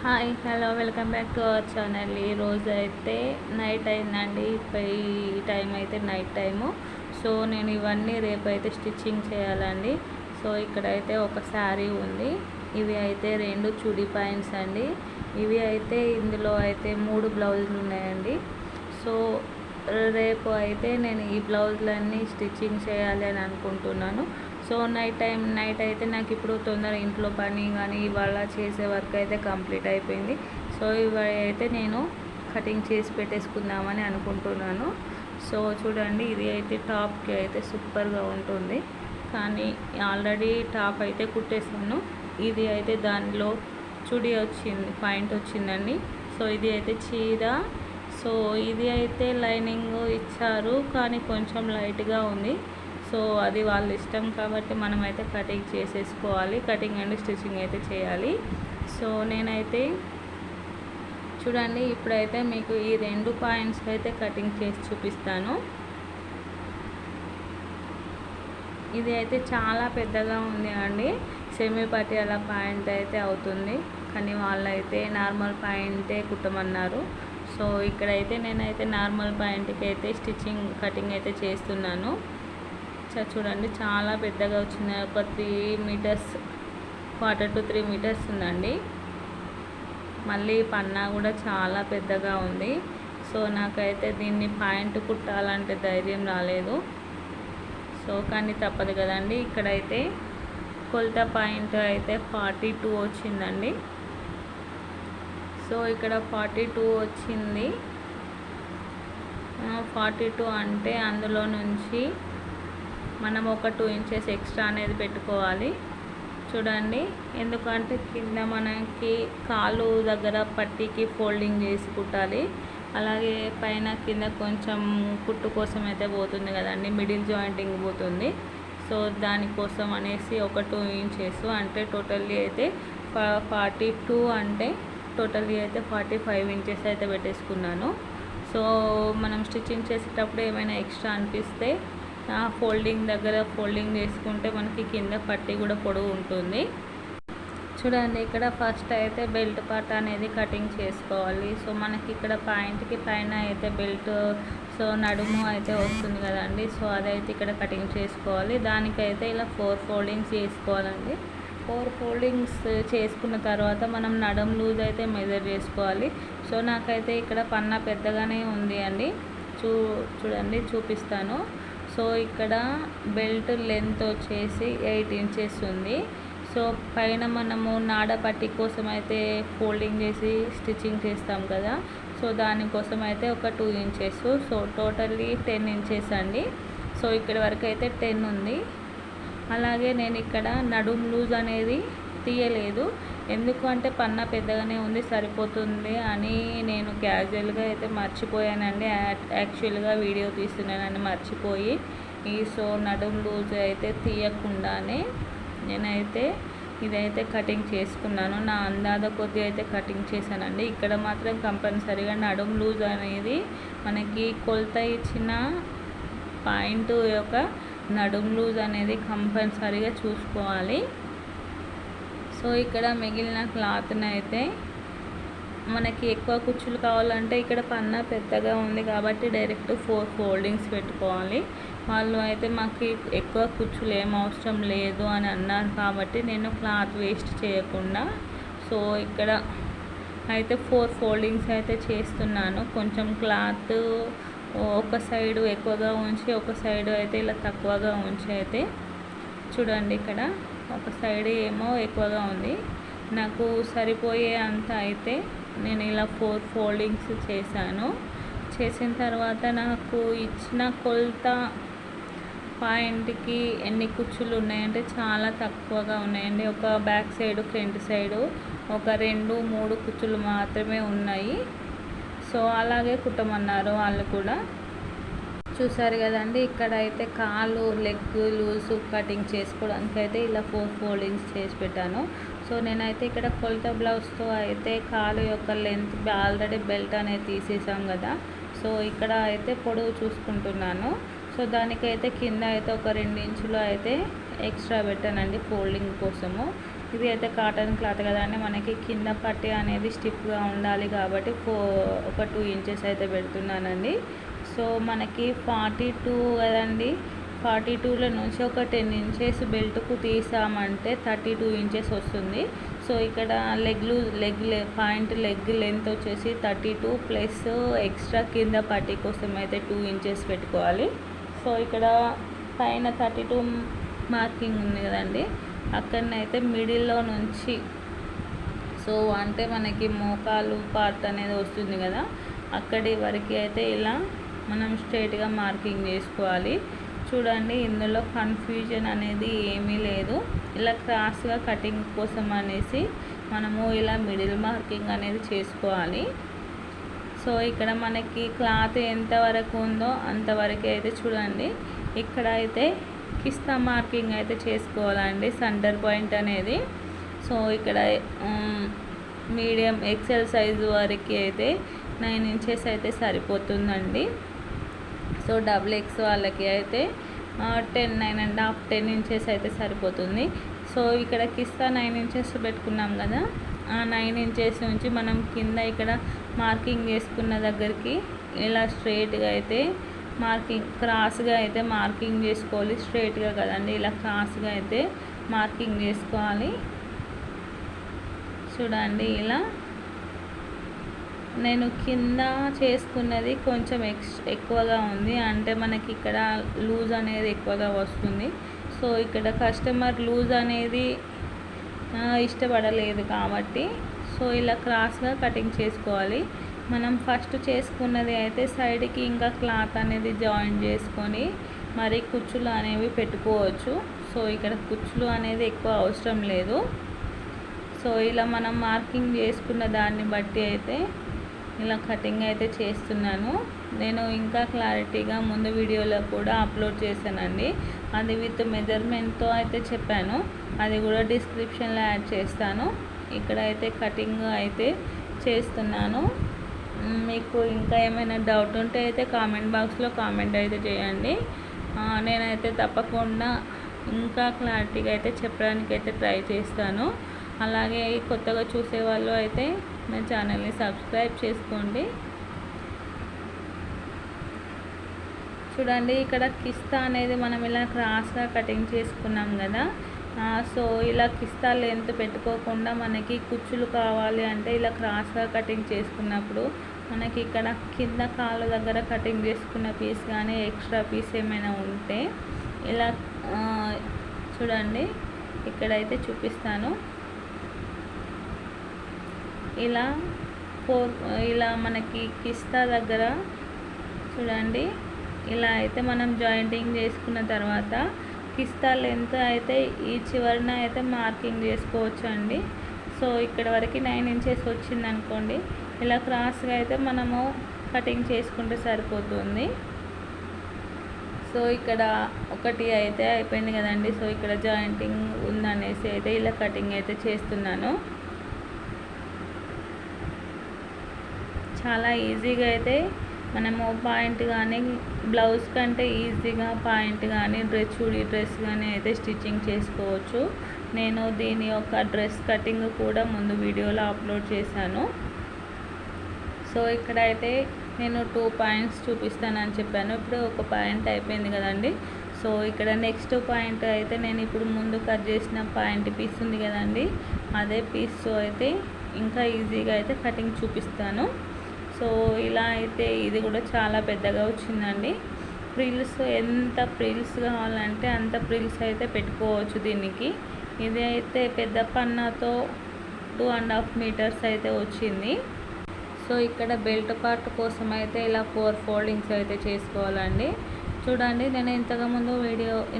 Hi hello welcome back to our channel. ఈరోజు అయితే night అయిందండి. ఈ టైం అయితే నైట్ టైము. సో నేను ఇవన్నీ రేపైతే స్టిచ్చింగ్ చేయాలండి. సో ఇక్కడైతే ఒక శారీ ఉంది. ఇవి అయితే 2 చుడీ పాయింట్స్ అండి. ఇవి అయితే ఇందులో అయితే 3 బ్లౌజులు ఉన్నాయండి. సో రేపు అయితే నేను ఈ బ్లౌజులన్నీ స్టిచ్చింగ్ చేయాలి అని అనుకుంటున్నాను. సో నైట్ అయితే నాకు ఇప్పుడు తొందర ఇంట్లో పని కానీ ఇవాళ చేసే వర్క్ అయితే కంప్లీట్ అయిపోయింది. సో ఇవి అయితే నేను కటింగ్ చేసి పెట్టేసుకుందామని అనుకుంటున్నాను. సో చూడండి, ఇది అయితే టాప్కి అయితే సూపర్గా ఉంటుంది. కానీ ఆల్రెడీ టాప్ అయితే కుట్టేసాను. ఇది అయితే దానిలో చుడి వచ్చింది, పాయింట్ వచ్చిందండి. సో ఇది అయితే చీర. సో ఇది అయితే లైనింగ్ ఇచ్చారు కానీ కొంచెం లైట్గా ఉంది. సో అది వాళ్ళ ఇష్టం కాబట్టి మనమైతే కటింగ్ చేసేసుకోవాలి. కటింగ్ అండ్ స్టిచ్చింగ్ అయితే చేయాలి. సో నేనైతే చూడండి, ఇప్పుడైతే మీకు ఈ 2 పాయింట్స్ అయితే కటింగ్ చేసి చూపిస్తాను. ఇది అయితే చాలా పెద్దగా ఉంది అండి. సెమీ పటియాలా పాయింట్ అయితే అవుతుంది, కానీ వాళ్ళైతే నార్మల్ పాయింటే కుట్టమన్నారు. సో ఇక్కడైతే నేనైతే నార్మల్ పాయింట్కి అయితే స్టిచ్చింగ్ కటింగ్ అయితే చేస్తున్నాను. చూడండి, చాలా పెద్దగా వచ్చింది. ఒక 3 మీటర్స్, 1/4 to 3 మీటర్స్ ఉందండి. మళ్ళీ పన్నా కూడా చాలా పెద్దగా ఉంది. సో నాకైతే దీన్ని పాయింట్ కుట్టాలంటే ధైర్యం రాలేదు. సో కానీ తప్పదు కదండి. ఇక్కడైతే కొలత పాయింట్ అయితే 42 వచ్చిందండి. సో ఇక్కడ 42 వచ్చింది. 42 అంటే అందులో నుంచి మనం ఒక 2 ఇంచెస్ ఎక్స్ట్రా అనేది పెట్టుకోవాలి. చూడండి, ఎందుకంటే కింద మనకి కాలు దగ్గర పట్టీకి ఫోల్డింగ్ చేసి కుట్టాలి. అలాగే పైన కింద కొంచెం కుట్టు కోసం అయితే పోతుంది కదండి, మిడిల్ జాయింటింగ్ పోతుంది. సో దానికోసం అనేసి ఒక 2 ఇంచెస్ అంటే టోటల్లీ అయితే 42 అంటే టోటల్లీ అయితే 45 ఇంచెస్ అయితే పెట్టేసుకున్నాను. సో మనం స్టిచ్చింగ్ చేసేటప్పుడు ఏమైనా ఎక్స్ట్రా అనిపిస్తే ఫోల్డింగ్ దగ్గర ఫోల్డింగ్ చేసుకుంటే మనకి కింద పట్టీ కూడా పొడవు ఉంటుంది. చూడండి, ఇక్కడ ఫస్ట్ అయితే బెల్ట్ పార్ట్ అనేది కటింగ్ చేసుకోవాలి. సో మనకి ఇక్కడ పాయింట్కి పైన అయితే బెల్ట్, సో నడుము అయితే వస్తుంది కదండి. సో అదైతే ఇక్కడ కటింగ్ చేసుకోవాలి. దానికైతే ఇలా 4 ఫోల్డింగ్స్ చేసుకోవాలండి. 4 ఫోల్డింగ్స్ చేసుకున్న తర్వాత మనం నడుము లూజ్ అయితే మెజర్ చేసుకోవాలి. సో నాకైతే ఇక్కడ పన్నా పెద్దగానే ఉంది అండి. చూడండి, చూపిస్తాను. సో ఇక్కడ బెల్ట్ లెంత్ వచ్చేసి 8 ఇంచెస్ ఉంది. సో పైన మనము నాడ పట్టీ కోసం అయితే ఫోల్డింగ్ చేసి స్టిచ్చింగ్ చేస్తాం కదా. సో దానికోసం అయితే ఒక 2 ఇంచెస్. సో టోటల్లీ 10 ఇంచెస్ అండి. సో ఇక్కడ వరకు అయితే 10 ఉంది. అలాగే నేను ఇక్కడ నడుము లూజ్ అనేది తీయలేదు, ఎందుకు అంటే పన్నా పెద్దగానే ఉంది, సరిపోతుంది అని నేను క్యాజువల్గా అయితే మర్చిపోయానండి. యాక్చువల్గా వీడియో తీస్తున్నానని మర్చిపోయి సో నడుము లూజ్ అయితే తీయకుండానే నేనైతే ఇదైతే కటింగ్ చేసుకున్నాను. నా అందాజ కొద్ది అయితే కటింగ్ చేశానండి. ఇక్కడ మాత్రం కంపల్సరీగా నడుము లూజ్ అనేది మనకి కొలత ఇచ్చిన పాయింట్ యొక్క నడుము లూజ్ అనేది కంపల్సరీగా చూసుకోవాలి. సో ఇక్కడ మిగిలిన క్లాత్ని అయితే మనకి ఎక్కువ కుచ్చులు కావాలంటే ఇక్కడ పన్నా పెద్దగా ఉంది కాబట్టి డైరెక్ట్ 4 ఫోల్డింగ్స్ పెట్టుకోవాలి. వాళ్ళు అయితే మాకు ఎక్కువ కుచ్చులు ఏం అవసరం లేదు అని అన్నారు కాబట్టి నేను క్లాత్ వేస్ట్ చేయకుండా సో ఇక్కడ అయితే 4 ఫోల్డింగ్స్ అయితే చేస్తున్నాను. కొంచెం క్లాత్ ఒక సైడు ఎక్కువగా ఉంచి ఒక సైడు అయితే ఇలా తక్కువగా ఉంచి అయితే చూడండి, ఇక్కడ ఒక సైడ్ ఏమో ఎక్కువగా ఉంది. నాకు సరిపోయే అంత అయితే నేను ఇలా 4 ఫోల్డింగ్స్ చేశాను. చేసిన తర్వాత నాకు ఇచ్చిన కొలత పాయింట్కి ఎన్ని కుచ్చులు ఉన్నాయంటే చాలా తక్కువగా ఉన్నాయండి. ఒక బ్యాక్ సైడు ఫ్రంట్ సైడు ఒక 2-3 కుచ్చులు మాత్రమే ఉన్నాయి. సో అలాగే కుట్టమన్నారు వాళ్ళు కూడా. చూసారు కదండి, ఇక్కడ అయితే కాలు లెగ్ లూజ్ కటింగ్ చేసుకోవడానికి అయితే ఇలా 4 ఫోల్డింగ్స్ చేసి పెట్టాను. సో నేనైతే ఇక్కడ కొలత బ్లౌజ్తో అయితే కాలు యొక్క లెంత్ ఆల్రెడీ బెల్ట్ అనేది తీసేసాం కదా. సో ఇక్కడ అయితే పొడవు చూసుకుంటున్నాను. సో దానికైతే కింద అయితే ఒక 2 ఇంచులు అయితే ఎక్స్ట్రా పెట్టానండి ఫోల్డింగ్ కోసము. ఇది అయితే కాటన్ క్లాత్ కదండి, మనకి కింద పట్టీ అనేది స్టిఫ్గా ఉండాలి కాబట్టి ఒక 2 ఇంచెస్ అయితే పెడుతున్నానండి. సో మనకి 42 కదండి, 42లో నుంచి ఒక 10 ఇంచెస్ బెల్ట్కు తీసామంటే 32 ఇంచెస్ వస్తుంది. సో ఇక్కడ లెగ్ లెంత్ వచ్చేసి 32 ప్లస్ ఎక్స్ట్రా కింద పట్టీ కోసం అయితే 2 ఇంచెస్ పెట్టుకోవాలి. సో ఇక్కడ పైన 32 మార్కింగ్ ఉంది కదండి, అక్కడనైతే మిడిల్లో నుంచి, సో అంటే మనకి మోకాలు పార్ట్ అనేది వస్తుంది కదా, అక్కడి వరకు అయితే ఇలా మనం స్ట్రైట్గా మార్కింగ్ చేసుకోవాలి. చూడండి, ఇందులో కన్ఫ్యూజన్ అనేది ఏమీ లేదు. ఇలా క్రాస్గా కటింగ్ కోసం అనేసి మనము ఇలా మిడిల్ మార్కింగ్ అనేది చేసుకోవాలి. సో ఇక్కడ మనకి క్లాత్ ఎంతవరకు ఉందో అంతవరకు అయితే చూడండి, ఇక్కడ అయితే కిస్తా మార్కింగ్ అయితే చేసుకోవాలండి, సెంటర్ పాయింట్ అనేది. సో ఇక్కడ మీడియం ఎక్సెల్ సైజు వరకు అయితే 9 ఇంచెస్ అయితే సరిపోతుందండి. సో XXX వాళ్ళకి అయితే 9.5 ఇంచెస్ అయితే సరిపోతుంది. సో ఇక్కడ కిస్తా 9 ఇంచెస్ పెట్టుకున్నాం కదా, ఆ 9 ఇంచెస్ నుంచి మనం కింద ఇక్కడ మార్కింగ్ చేసుకున్న దగ్గరికి ఇలా స్ట్రైట్గా అయితే క్రాస్గా అయితే మార్కింగ్ చేసుకోవాలి. స్ట్రైట్గా కదండి, ఇలా క్రాస్గా అయితే మార్కింగ్ చేసుకోవాలి. చూడండి, ఇలా నేను కింద చేసుకున్నది కొంచెం ఎక్కువగా ఉంది, అంటే మనకి ఇక్కడ లూజ్ అనేది ఎక్కువగా వస్తుంది. సో ఇక్కడ కస్టమర్ లూజ్ అనేది ఇష్టపడలేదు కాబట్టి సో ఇలా క్రాస్గా కటింగ్ చేసుకోవాలి. మనం ఫస్ట్ చేసుకున్నది అయితే సైడ్కి ఇంకా క్లాత్ అనేది జాయిన్ చేసుకొని మరి కుచ్చులు అనేవి పెట్టుకోవచ్చు. సో ఇక్కడ కుచ్చులు అనేది ఎక్కువ అవసరం లేదు. సో ఇలా మనం మార్కింగ్ చేసుకున్న దాన్ని బట్టి అయితే ఇలా కటింగ్ అయితే చేస్తున్నాను. నేను ఇంకా క్లారిటీగా ముందు వీడియోలో కూడా అప్లోడ్ చేశానండి, అది విత్ మెజర్మెంట్తో అయితే చెప్పాను, అది కూడా డిస్క్రిప్షన్లో యాడ్ చేస్తాను. ఇక్కడ అయితే కటింగ్ అయితే చేస్తున్నాను. మీకు ఇంకా ఏమైనా డౌట్ ఉంటే అయితే కామెంట్ బాక్స్లో కామెంట్ అయితే చేయండి. నేనైతే తప్పకుండా ఇంకా క్లారిటీగా అయితే చెప్పడానికి అయితే ట్రై చేస్తాను. అలాగే కొత్తగా చూసేవాళ్ళు అయితే నా ఛానల్ని సబ్స్క్రైబ్ చేసుకోండి. చూడండి, ఇక్కడ కిస్తా అనేది మనం ఇలా క్రాస్గా కటింగ్ చేసుకున్నాం కదా, సో ఇలా కిస్తా లెంత్ పెట్టుకోకుండా మనకి కుచ్చులు కావాలి అంటే ఇలా క్రాస్గా కటింగ్ చేసుకున్నప్పుడు మనకి ఇక్కడ కింద కాళ్ళ దగ్గర కటింగ్ చేసుకున్న పీస్ కానీ ఎక్స్ట్రా పీస్ ఏమైనా ఉంటే ఇలా చూడండి, ఇక్కడైతే చూపిస్తాను. ఇలా మనకి కిస్తా దగ్గర చూడండి, ఇలా అయితే మనం జాయింటింగ్ చేసుకున్న తర్వాత కిస్తా లెంత్ అయితే ఈ చివరన అయితే మార్కింగ్ చేసుకోవచ్చు అండి. సో ఇక్కడ వరకు 9 ఇంచెస్ వచ్చింది అనుకోండి, ఇలా క్రాస్గా అయితే మనము కటింగ్ చేసుకుంటే సరిపోతుంది. సో ఇక్కడ ఒకటి అయితే అయిపోయింది కదండి. సో ఇక్కడ జాయింటింగ్ ఉందనేసి అయితే ఇలా కటింగ్ అయితే చేస్తున్నాను. చాలా ఈజీగా అయితే మనము పాయింట్ కానీ బ్లౌజ్ కంటే ఈజీగా పాయింట్ కానీ చూడీ డ్రెస్ కానీ అయితే స్టిచ్చింగ్ చేసుకోవచ్చు. నేను దీని యొక్క డ్రెస్ కటింగ్ కూడా ముందు వీడియోలో అప్లోడ్ చేశాను. సో ఇక్కడైతే నేను 2 పాయింట్స్ చూపిస్తానని చెప్పాను, ఇప్పుడు ఒక పాయింట్ అయిపోయింది కదండి. సో ఇక్కడ నెక్స్ట్ పాయింట్ అయితే నేను ఇప్పుడు ముందు కట్ చేసిన పాయింట్ పీస్ ఉంది కదండి, అదే పీస్తో అయితే ఇంకా ఈజీగా అయితే కటింగ్ చూపిస్తాను. సో ఇలా అయితే ఇది కూడా చాలా పెద్దగా వచ్చిందండి. ఫ్రిల్స్ ఎంత ఫ్రిల్స్ కావాలంటే అంత ఫ్రిల్స్ అయితే పెట్టుకోవచ్చు దీనికి. ఇది అయితే పెద్ద పన్నాతో 2.5 మీటర్స్ అయితే వచ్చింది. సో ఇక్కడ బెల్ట్ పార్ట్ కోసం అయితే ఇలా 4 ఫోల్డింగ్స్ అయితే చేసుకోవాలండి. చూడండి, నేను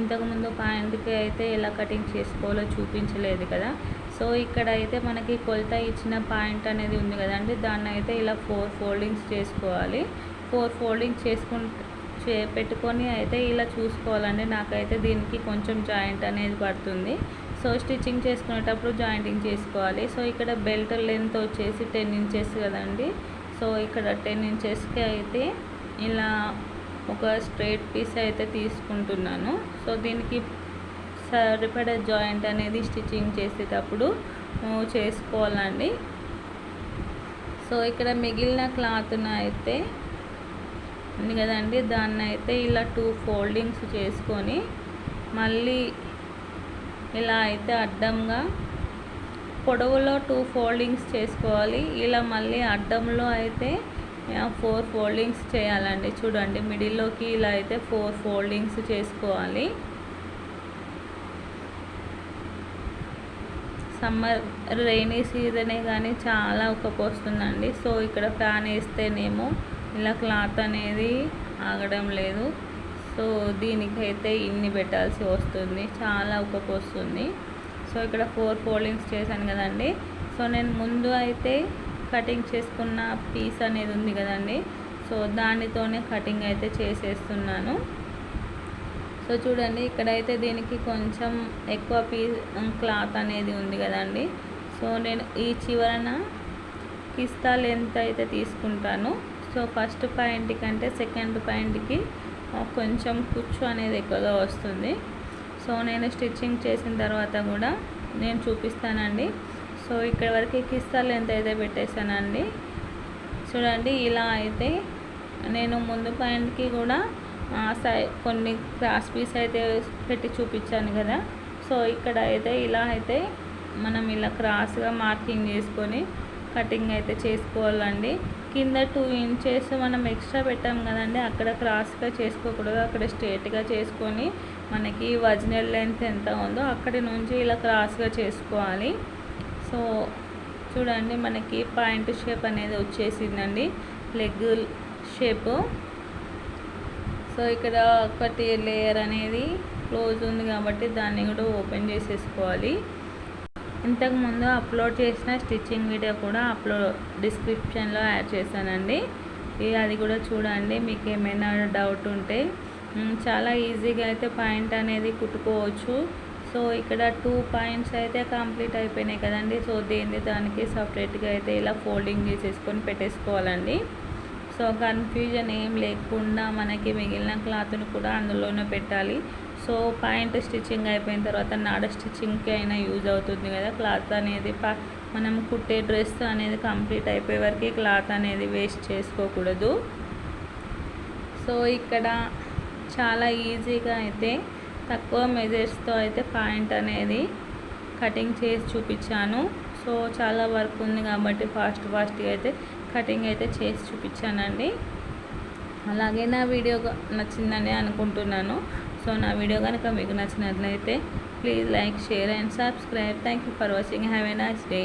ఇంతకుముందు పాయింట్కి అయితే ఎలా కటింగ్ చేసుకోవాలో చూపించలేదు కదా. సో ఇక్కడ అయితే మనకి కొలత ఇచ్చిన పాయింట్ అనేది ఉంది కదండి, దాన్ని అయితే ఇలా 4 ఫోల్డింగ్స్ చేసుకోవాలి. 4 ఫోల్డింగ్స్ పెట్టుకొని అయితే ఇలా చూసుకోవాలండి. నాకైతే దీనికి కొంచెం జాయింట్ అనేది పడుతుంది. సో స్టిచ్చింగ్ చేసుకునేటప్పుడు జాయింటింగ్ చేసుకోవాలి. సో ఇక్కడ బెల్ట్ లెంత్ వచ్చేసి 10 ఇంచెస్ కదండి. సో ఇక్కడ 10 ఇంచెస్కి అయితే ఇలా ఒక స్ట్రైట్ పీస్ అయితే తీసుకుంటున్నాను. సో దీనికి సరిపడే జాయింట్ అనేది స్టిచ్చింగ్ చేసేటప్పుడు చేసుకోవాలండి. సో ఇక్కడ మిగిలిన క్లాత్ను అయితే ఉంది కదండి, దాన్ని అయితే ఇలా 2 ఫోల్డింగ్స్ చేసుకొని మళ్ళీ ఇలా అయితే అడ్డంగా పొడవులో 2 ఫోల్డింగ్స్ చేసుకోవాలి. ఇలా మళ్ళీ అడ్డంలో అయితే 4 ఫోల్డింగ్స్ చేయాలండి. చూడండి, మిడిల్లోకి ఇలా అయితే 4 ఫోల్డింగ్స్ చేసుకోవాలి. సమ్మర్ రైనీ సీజనే కానీ చాలా ఉక్కపోస్తుందండి. సో ఇక్కడ ఫ్యాన్ వేస్తేనేమో ఇలా క్లాత్ అనేది ఆగడం లేదు. సో దీనికైతే ఇన్ని పెట్టాల్సి వస్తుంది, చాలా ఉక్కపోస్తుంది. సో ఇక్కడ 4 ఫోల్డింగ్స్ చేశాను కదండి. సో నేను ముందు అయితే కటింగ్ చేసుకున్న పీస్ అనేది ఉంది కదండి, సో దానితోనే కటింగ్ అయితే చేసేస్తున్నాను. సో చూడండి, ఇక్కడైతే దీనికి కొంచెం ఎక్కువ క్లాత్ అనేది ఉంది కదండి. సో నేను ఈ చివరన కిస్తా లెంత్ అయితే తీసుకుంటాను. సో ఫస్ట్ పాయింట్ కంటే సెకండ్ పాయింట్కి కొంచెం కుచ్చు అనేది ఎక్కువగా వస్తుంది. సో నేను స్టిచ్చింగ్ చేసిన తర్వాత కూడా నేను చూపిస్తానండి. సో ఇక్కడ వరకు కిస్తా లెంత్ అయితే పెట్టేశానండి. చూడండి, ఇలా అయితే నేను ముందు పాయింట్కి కూడా కొన్ని క్రాస్ పీస్ అయితే పెట్టి చూపించాను కదా. సో ఇక్కడ అయితే ఇలా అయితే మనం ఇలా క్రాస్గా మార్కింగ్ చేసుకొని కటింగ్ అయితే చేసుకోవాలండి. కింద 2 ఇంచెస్ మనం ఎక్స్ట్రా పెట్టాం కదండి, అక్కడ క్రాస్గా చేసుకోకూడదు, అక్కడ స్ట్రేట్గా చేసుకొని మనకి ఒరిజినల్ లెంత్ ఎంత ఉందో అక్కడి నుంచి ఇలా క్రాస్గా చేసుకోవాలి. సో చూడండి, మనకి పాయింట్ షేప్ అనేది వచ్చేసిందండి, లెగ్ షేపు. సో ఇక్కడ ఒకటి లేయర్ అనేది క్లోజ్ ఉంది కాబట్టి దాన్ని కూడా ఓపెన్ చేసేసుకోవాలి. ఇంతకుముందు అప్లోడ్ చేసిన స్టిచ్చింగ్ వీడియో కూడా డిస్క్రిప్షన్లో యాడ్ చేశానండి. అది కూడా చూడండి. మీకు ఏమైనా డౌట్ ఉంటే చాలా ఈజీగా అయితే పాయింట్ అనేది కుట్టుకోవచ్చు. సో ఇక్కడ 2 పాయింట్స్ అయితే కంప్లీట్ అయిపోయినాయి కదండి. సో దానికి సపరేట్గా అయితే ఇలా ఫోల్డింగ్ చేసేసుకొని పెట్టేసుకోవాలండి. సో కన్ఫ్యూజన్ ఏం లేకుండా మనకి మిగిలిన క్లాత్ను కూడా అందులోనే పెట్టాలి. సో పాయింట్ స్టిచ్చింగ్ అయిపోయిన తర్వాత నాడ స్టిచ్చింగ్కి అయినా యూజ్ అవుతుంది కదా. క్లాత్ అనేది మనం కుట్టే డ్రెస్ అనేది కంప్లీట్ అయిపోయే వరకు క్లాత్ అనేది వేస్ట్ చేసుకోకూడదు. సో ఇక్కడ చాలా ఈజీగా అయితే తక్కువ మెజర్స్తో అయితే పాయింట్ అనేది కటింగ్ చేసి చూపించాను. సో చాలా వర్క్ ఉంది కాబట్టి ఫాస్ట్గా అయితే కటింగ్ అయితే చేసి చూపించానండి. అలాగే నా వీడియో నచ్చిందని అనుకుంటున్నాను. సో నా వీడియో కనుక మీకు నచ్చినట్లయితే please like, share and subscribe. Thank you for watching. Have a nice day.